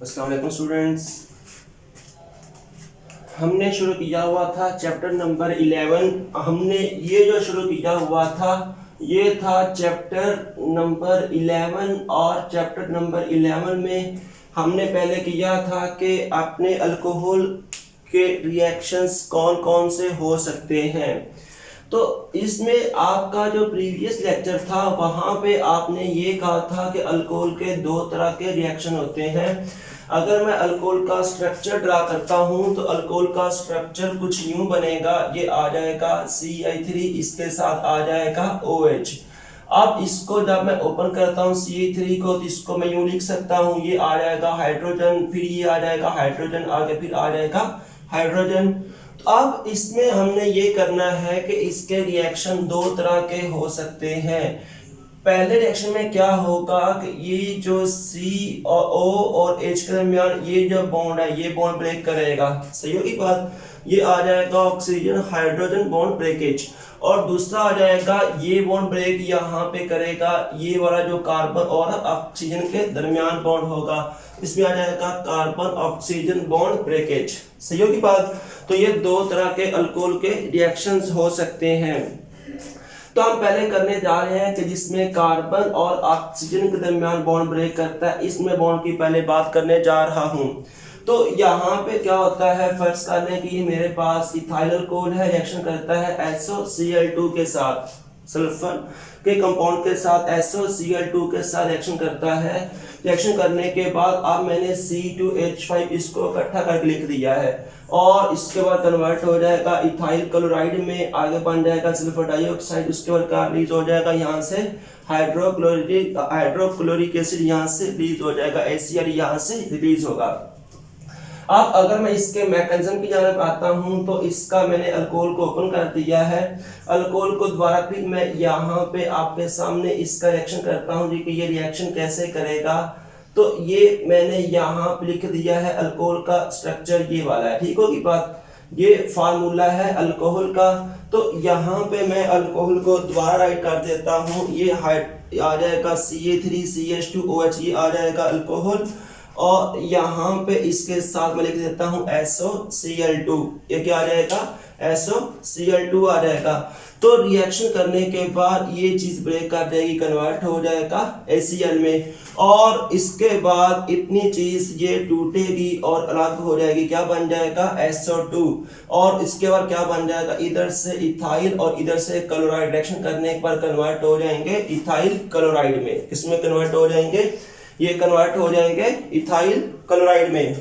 अस्सलाम वालेकुम स्टूडेंट्स। हमने शुरू किया हुआ था चैप्टर नंबर 11। हमने ये जो शुरू किया हुआ था ये था चैप्टर नंबर 11 और चैप्टर नंबर 11 में हमने पहले किया था कि अपने अल्कोहल के रिएक्शंस कौन कौन से हो सकते हैं। तो इसमें आपका जो प्रीवियस लेक्चर था वहाँ पे आपने ये कहा था कि अल्कोहल के दो तरह के रिएक्शन होते हैं। अगर मैं अल्कोहल का स्ट्रक्चर ड्रा करता हूँ तो अल्कोहल का स्ट्रक्चर कुछ यूं बनेगा, ये आ जाएगा CI3, इसके साथ आ जाएगा OH। अब इसको जब मैं ओपन करता हूँ CI3 को तो इसको मैं यूं लिख सकता हूँ, ये आ जाएगा हाइड्रोजन, फिर ये आ जाएगा हाइड्रोजन, आगे फिर आ जाएगा हाइड्रोजन। तो अब इसमें हमने ये करना है कि इसके रिएक्शन दो तरह के हो सकते हैं। पहले रिएक्शन में क्या होगा कि ये जो C और O और H के दरमियान ये जो बॉन्ड है ये बॉन्ड ब्रेक करेगा, सही होगी बात। ये आ जाएगा ऑक्सीजन हाइड्रोजन बॉन्ड ब्रेकेज। और दूसरा आ जाएगा ये बॉन्ड ब्रेक यहाँ पे करेगा ये वाला जो कार्बन और ऑक्सीजन के दरमियान बॉन्ड होगा, इसमें आ जाएगा कार्बन ऑक्सीजन बॉन्ड ब्रेकेज, सही होगी बात। तो ये दो तरह के अल्कोहल के रिएक्शंस हो सकते हैं। तो हम पहले करने जा रहे हैं कि जिसमें कार्बन और ऑक्सीजन के दरमियान बॉन्ड ब्रेक करता है, इसमें बॉन्ड की पहले बात करने जा रहा हूं। तो यहाँ पे क्या होता है, फर्ज कर लें कि ये मेरे पास इथाइल अल्कोहल है, रिएक्शन करता है SOCl2 के साथ, सल्फर के कंपाउंड के साथ SOCl2 के साथ रिएक्शन करता है। रिएक्शन करने के बाद अब मैंने C2H5 इसको इकट्ठा करके लिख दिया है और इसके बाद कन्वर्ट हो जाएगा इथाइल क्लोराइड में, आगे बन जाएगा सल्फर डाइऑक्साइड, उसके बाद क्या रिलीज हो जाएगा यहाँ से हाइड्रोक्लोरिक एसिड, यहाँ से रिलीज हो जाएगा HCl, यहाँ से रिलीज होगा। अब अगर मैं इसके मैकेनिज्म की जानब आता हूं तो इसका मैंने अल्कोहल को ओपन कर दिया है। अल्कोहल को दोबारा फिर मैं यहाँ पे आपके सामने इसका रिएक्शन करता हूं जी कि ये रिएक्शन कैसे करेगा। तो ये मैंने यहाँ पे लिख दिया है अल्कोहल का स्ट्रक्चर ये वाला है, ठीक होगी बात। ये फार्मूला है अल्कोहल का। तो यहाँ पे मैं अल्कोहल को दोबारा राइट कर देता हूँ, ये आ जाएगा CA3CH2OH, ये आ जाएगा अल्कोहल और यहाँ पे इसके साथ मैं लिख देता हूँ SOCl2, ये क्या आ जाएगा SOCl2 आ जाएगा। तो रिएक्शन करने के बाद ये चीज ब्रेक कर जाएगी, कन्वर्ट हो जाएगा HCl में और इसके बाद इतनी चीज ये टूटेगी और अलग हो जाएगी, क्या बन जाएगा SO2 और इसके बाद क्या बन जाएगा, इधर से इथाइल और इधर से क्लोराइड, रिएक्शन करने के बाद कन्वर्ट हो जाएंगे इथाइल क्लोराइड में। किसमें कन्वर्ट हो जाएंगे, ये कन्वर्ट हो जाएंगे इथाइल क्लोराइड में।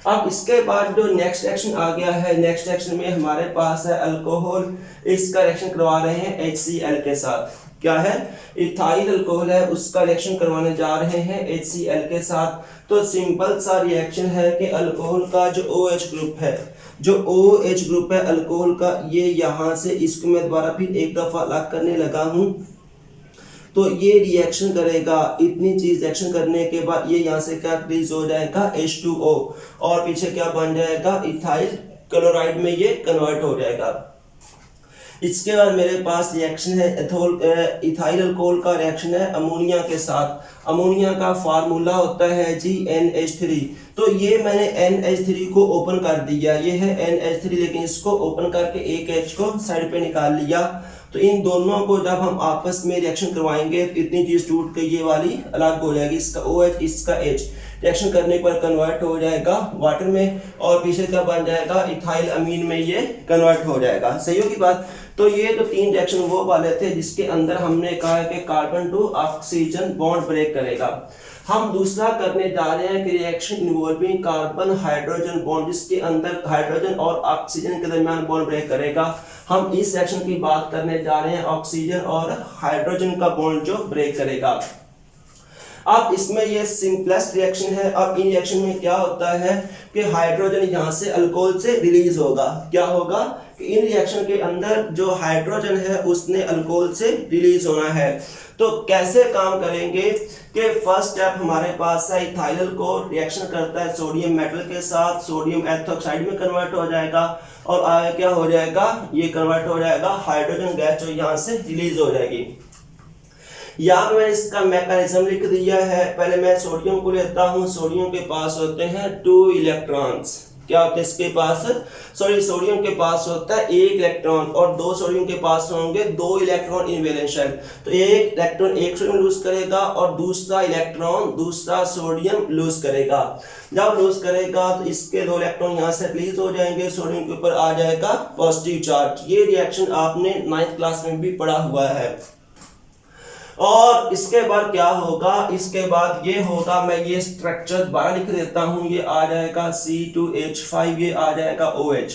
अब इसके बाद जो नेक्स्ट रिएक्शन आ गया है, नेक्स्ट रिएक्शन में हमारे पास है अल्कोहल, इसका रिएक्शन करवा रहे हैं HCl के साथ। क्या है, इथाइल अल्कोहल है उसका रिएक्शन करवाने जा रहे हैं HCl के साथ। तो सिंपल सा रिएक्शन है कि अल्कोहल का जो OH ग्रुप है, जो OH ग्रुप है अल्कोहल का, ये यहाँ से इसको मैं दोबारा फिर एक दफा अलग करने लगा हूँ। तो ये रिएक्शन करेगा, इतनी चीज रिएक्शन करने के बाद ये यहाँ से क्या रिलीज हो जाएगा H2O और पीछे क्या बन जाएगा इथाइल क्लोराइड में ये कन्वर्ट हो जाएगा। इसके बाद मेरे पास रिएक्शन है इथाइल अल्कोहल का रिएक्शन है अमोनिया के साथ। अमोनिया का फार्मूला होता है जी NH3। तो ये मैंने NH3 को ओपन कर दिया, ये है NH3, लेकिन इसको ओपन करके एक H को साइड पे निकाल लिया। तो इन दोनों को जब हम आपस में रिएक्शन करवाएंगे तो इतनी चीज टूट के ये वाली अलग हो जाएगी, इसका OH इसका H, रिएक्शन करने पर कन्वर्ट हो जाएगा वाटर में और पीछे क्या बन जाएगा इथाइल अमीन में ये कन्वर्ट हो जाएगा, सही होगी बात। तो ये तो तीन रिएक्शन वो वाले थे जिसके अंदर हमने कहा कि carbon to oxygen bond break करेगा। हम दूसरा करने जा रहे हैं कि reaction involving carbon hydrogen bond, जिसके अंदर हाइड्रोजन और ऑक्सीजन के दरमियान बॉन्ड ब्रेक करेगा। हम इस रिएक्शन की बात करने जा रहे हैं ऑक्सीजन और हाइड्रोजन का बॉन्ड जो ब्रेक करेगा। अब इसमें ये सिंपलेस्ट रिएक्शन है। अब इन रिएक्शन में क्या होता है कि हाइड्रोजन यहाँ से अल्कोहल से रिलीज होगा। क्या होगा कि इन रिएक्शन के अंदर जो हाइड्रोजन है उसने अल्कोहल से रिलीज होना है। तो कैसे काम करेंगे कि फर्स्ट स्टेप हमारे पास है इथाइल अल्कोहल रिएक्शन करता है सोडियम मेटल के साथ, सोडियम एथोक्साइड में कन्वर्ट हो जाएगा और आगे क्या हो जाएगा, ये कन्वर्ट हो जाएगा हाइड्रोजन गैस जो यहाँ से रिलीज हो जाएगी। यहाँ पे मैंने इसका मैकेनिज्म लिख दिया है। पहले मैं सोडियम को लेता हूँ, सोडियम के पास होते हैं 2 इलेक्ट्रॉन्स। क्या होता है इसके पास, सोडियम के पास होता है 1 इलेक्ट्रॉन और 2 सोडियम के पास होंगे 2 इलेक्ट्रॉन इन वैलेंस शेल। तो एक इलेक्ट्रॉन एक सोडियम लूज करेगा और दूसरा इलेक्ट्रॉन दूसरा सोडियम लूज करेगा। जब लूज करेगा तो इसके 2 इलेक्ट्रॉन यहाँ से रिलीज हो जाएंगे, सोडियम के ऊपर आ जाएगा पॉजिटिव चार्ज। ये रिएक्शन आपने 9th क्लास में भी पढ़ा हुआ है। और इसके बाद क्या होगा, इसके बाद ये होगा, मैं ये स्ट्रक्चर दोबारा लिख देता हूं, ये आ जाएगा C2H5, ये आ जाएगा OH।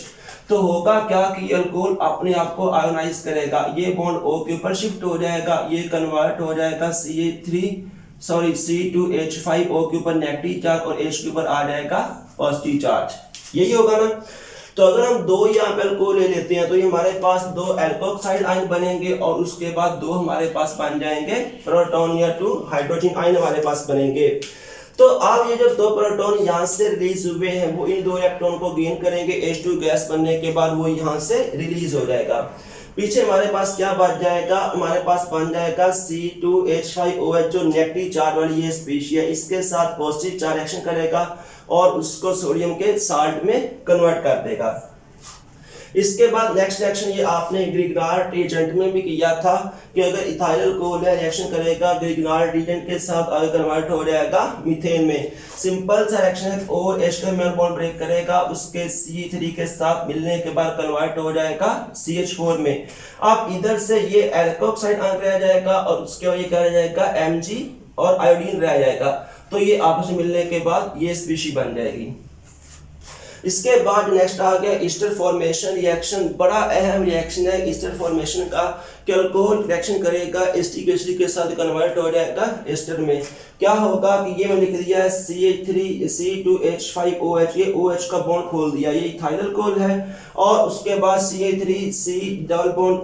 तो होगा क्या कि अल्कोहल अपने आप को आयोनाइज करेगा, ये बॉन्ड O के ऊपर शिफ्ट हो जाएगा, ये कन्वर्ट हो जाएगा C2H5 O के ऊपर नेगेटिव चार्ज और H के ऊपर आ जाएगा पॉजिटिव चार्ज। यही होगा ना। तो अगर हम 2 यहाँ पे अल्कोहल ले लेते हैं तो ये हमारे पास 2 एल्कोक्साइड आयन बनेंगे और उसके बाद 2 हमारे पास बन जाएंगे प्रोटॉन या 2 हाइड्रोजन आयन हमारे पास बनेंगे। तो अब ये जो 2 प्रोटॉन यहाँ से रिलीज हुए हैं वो इन 2 इलेक्ट्रॉन को गेन करेंगे, H2 गैस बनने के बाद वो यहाँ से रिलीज हो जाएगा। पीछे हमारे पास क्या बच जाएगा, हमारे पास बन जाएगा C2H5OH जो नेगेटिव चार्ज वाली ये स्पीशीज है, इसके साथ पॉजिटिव चार्ज रिएक्शन करेगा और उसको सोडियम के साल्ट में कन्वर्ट कर देगा। इसके बाद नेक्स्ट रिएक्शन ये आपने ग्रिग्नार्ड एजेंट में भी किया था कि अगर इथाइल अल्कोहल है रिएक्शन करेगा ग्रिग्नार्ड एजेंट के साथ, आगे कन्वर्ट हो जाएगा मीथेन में। सिंपल सा रिएक्शन है, OH का मेन बॉन्ड ब्रेक करेगा, उसके C3 के साथ मिलने के बाद कन्वर्ट हो जाएगा CH4 में। अब इधर से ये एल्कोक्साइड आयन रह जाएगा और उसके बाद ये क्या रह जाएगा Mg और आयोडीन रह जाएगा। तो ये आपस में मिलने के बाद ये स्पीशीज बन जाएगी। इसके बाद नेक्स्ट आ गया ईस्टर फॉर्मेशन रिएक्शन। बड़ा अहम रिएक्शन है ईस्टर फॉर्मेशन का कि अल्कोहल रिएक्शन करेगा एस्टिक एसिड के साथ कन्वर्ट हो जाएगा एस्टर में। क्या होगा कि ये मैंने लिख दिया है C2H5OH, ये OH का बॉन्ड खोल दिया, ये इथाइल अल्कोहल है और उसके बाद CH3C डबल बॉन्ड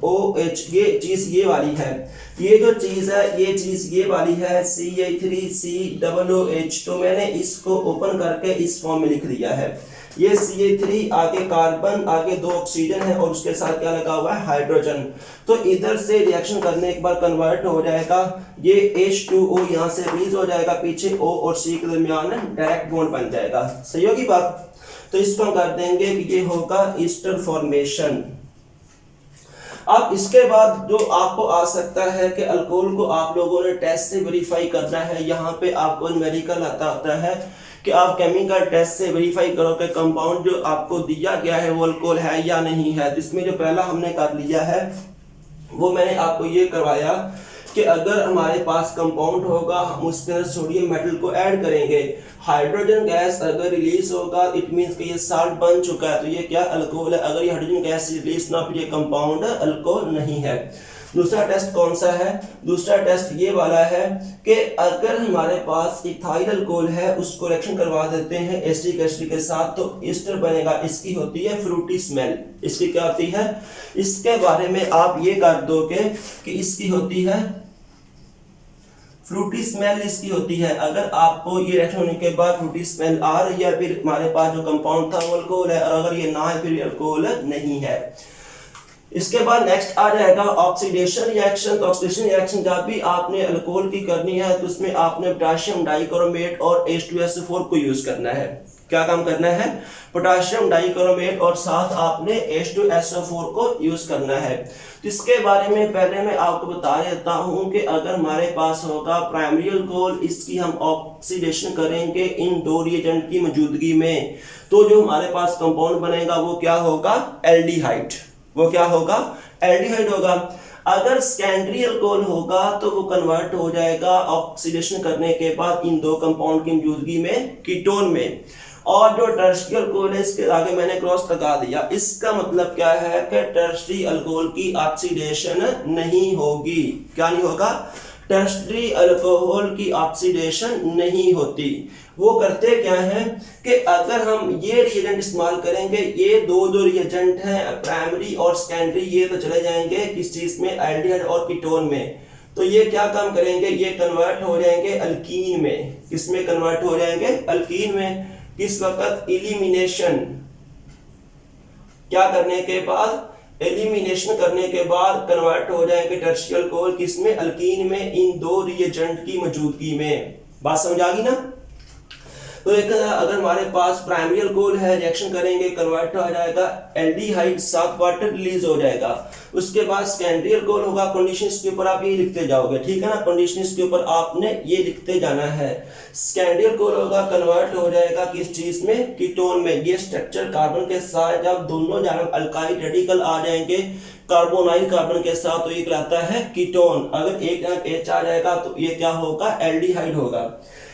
OH, ये चीज ये वाली है, ये जो चीज है ये चीज ये वाली है CH3COOH। तो मैंने इसको ओपन करके इस फॉर्म में लिख दिया है। ये CH3 आगे कार्बन, आगे 2 ऑक्सीजन है और उसके साथ क्या लगा हुआ है हाइड्रोजन। तो इधर से रिएक्शन करने के बाद कन्वर्ट हो जाएगा, ये H2O यहाँ से रिलीज हो जाएगा, पीछे O और C के दरमियान डायरेक्ट बॉन्ड बन जाएगा। सही होगी बात। तो इसको हम कर देंगे कि ये होगा ईस्टर फॉर्मेशन। अब इसके बाद जो आपको आ सकता है कि अल्कोहल को आप लोगों ने टेस्ट से वेरीफाई करना है। यहाँ पे आपको न्यूमेरिकल आता होता है कि आप केमिकल टेस्ट से वेरीफाई करो कि कंपाउंड जो आपको दिया गया है वो अल्कोहल है या नहीं है। इसमें जो पहला हमने कर लिया है वो मैंने आपको ये करवाया कि अगर हमारे पास कंपाउंड होगा हम उसके अंदर सोडियम मेटल को ऐड करेंगे, हाइड्रोजन गैस अगर रिलीज होगा इट मींस कि ये साल्ट बन चुका है, तो ये क्या अल्कोहल है। अगर ये हाइड्रोजन गैस रिलीज ना, फिर ये कंपाउंड अल्कोहल नहीं है। दूसरा टेस्ट कौन सा है, दूसरा टेस्ट ये वाला है कि अगर हमारे पास इथाइल अल्कोहल है उसको रिएक्शन करवा देते हैं एसिटिक एसिड के साथ तो ईस्टर बनेगा। इसकी होती है फ्रूटी स्मेल। इसकी क्या होती है, इसके बारे में आप ये कर दोगे कि इसकी होती है फ्रूटी स्मेल, इसकी होती है। अगर आपको ये रिएक्शन होने के बाद फ्रूटी स्मेल आ रही है फिर हमारे पास जो कंपाउंड था वो अल्कोहल है, और अगर ये ना है फिर अल्कोहल नहीं है। इसके बाद नेक्स्ट आ जाएगा ऑक्सीडेशन रिएक्शन। तो ऑक्सीडेशन रिएक्शन जब भी आपने अल्कोहल की करनी है तो उसमें आपने पोटेशियम डाइक्रोमेट और H2SO4 को यूज करना है। क्या काम करना है, पोटेशियम डाइक्रोमेट और साथ आपने H2SO4 को यूज करना है। तो इसके बारे में पहले मैं आपको बता देता हूं कि अगर हमारे पास होगा प्राइमरी अल्कोहल, इसकी हम ऑक्सीडेशन करेंगे इन 2 रिएजेंट की मौजूदगी में, तो जो हमारे पास कंपाउंड बनेगा वो क्या होगा, एल्डिहाइड। वो क्या होगा, एल्डिहाइड होगा। अगर सेकेंडरी अल्कोहल होगा तो वो कन्वर्ट हो जाएगा ऑक्सीडेशन करने के बाद इन 2 कंपाउंड की मौजूदगी में कीटोन में। और जो टर्शियरी अल्कोहल है इसके आगे मैंने क्रॉस लगा दिया। इसका मतलब क्या है कि टर्शियरी अल्कोहल की ऑक्सीडेशन नहीं होगी। क्या नहीं होगा, टर्शियरी अल्कोहल की ऑक्सीडेशन नहीं होती। वो करते क्या है कि अगर हम ये रिएजेंट इस्तेमाल करेंगे, ये दो रिएजेंट हैं प्राइमरी और सेकेंडरी, ये तो चले जाएंगे किस चीज में, एल्डिहाइड और कीटोन में। तो ये क्या काम करेंगे, ये कन्वर्ट हो जाएंगे अल्कीन में। किस में कन्वर्ट हो जाएंगे, अल्कीन में। किस वक्त, इलिमिनेशन क्या करने के बाद, एलिमिनेशन करने के बाद कन्वर्ट हो जाएंगे टर्शियल अल्कोहल किसमें, अल्कीन में, इन दो रिएजेंट की मौजूदगी में। बात समझ आ गई ना। तो एक अगर हमारे पास प्राइमरी अल्कोहल है, रिएक्शन करेंगे कन्वर्ट हो जाएगा एल्डिहाइड, साथ वाटर रिलीज हो जाएगा। उसके बाद सेकेंडरी अल्कोहल होगा, कंडीशंस के ऊपर आप ये लिखते जाओगे, ठीक है ना, कंडीशंस के ऊपर आपने ये लिखते जाना है। सेकेंडरी अल्कोहल होगा कन्वर्ट हो जाएगा किस चीज में, कीटोन में। ये स्ट्रक्चर कार्बन के साथ जब दोनों जानब अल्काइल रेडिकल आ जाएंगे कार्बोनाइल कार्बन के साथ तो ये कहलाता है कीटोन। अगर एक जानब H आ जाएगा तो ये क्या होगा, एल्डिहाइड होगा।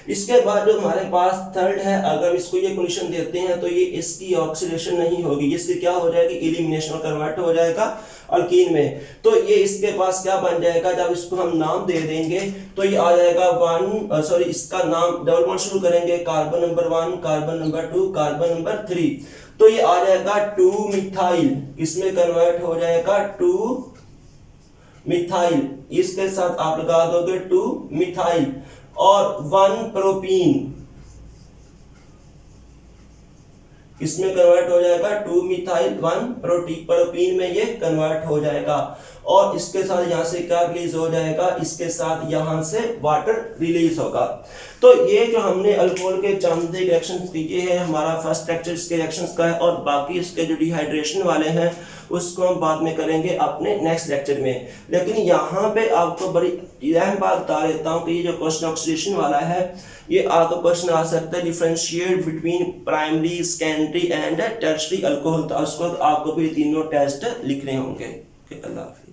इसके बाद जो हमारे पास थर्ड है, अगर इसको ये कंडीशन देते हैं तो ये इसकी ऑक्सीडेशन नहीं होगी, इसकी क्या हो जाएगी, एलिमिनेशन, कन्वर्ट हो जाएगा अल्कीन में। तो ये इसके पास क्या बन जाएगा, जब इसको हम नाम दे देंगे तो ये आ जाएगा इसका नाम डबल बॉन्ड शुरू करेंगे, carbon number 1, carbon number 2, carbon number 3, तो ये आ जाएगा 2 मिथाइल, इसमें कन्वर्ट हो जाएगा 2 मिथाइल। इसके साथ आप लगा दोगे 2 मिथाइल और 1 प्रोपीन, इसमें कन्वर्ट हो जाएगा 2 मिथाइल 1 प्रोपीन में ये कन्वर्ट हो जाएगा। और इसके साथ यहाँ से क्या रिलीज हो जाएगा, इसके साथ यहाँ से वाटर रिलीज होगा। तो ये जो हमने अल्कोहल के चंद रिएक्शन किए हैं, हमारा फर्स्ट लेक्चर इसके रिएक्शंस का है, और बाकी इसके जो डिहाइड्रेशन वाले हैं उसको हम बाद में करेंगे अपने नेक्स्ट लेक्चर में। लेकिन यहाँ पे आपको बड़ी अहम बात बता देता हूँ कि ये जो क्वेश्चन ऑक्सीडेशन वाला है, ये आपका क्वेश्चन आ सकता है differentiate between primary, secondary and tertiary alcohol. तो उसको आपको भी तीनों टेस्ट लिखने होंगे। अल्लाह हाफिज़।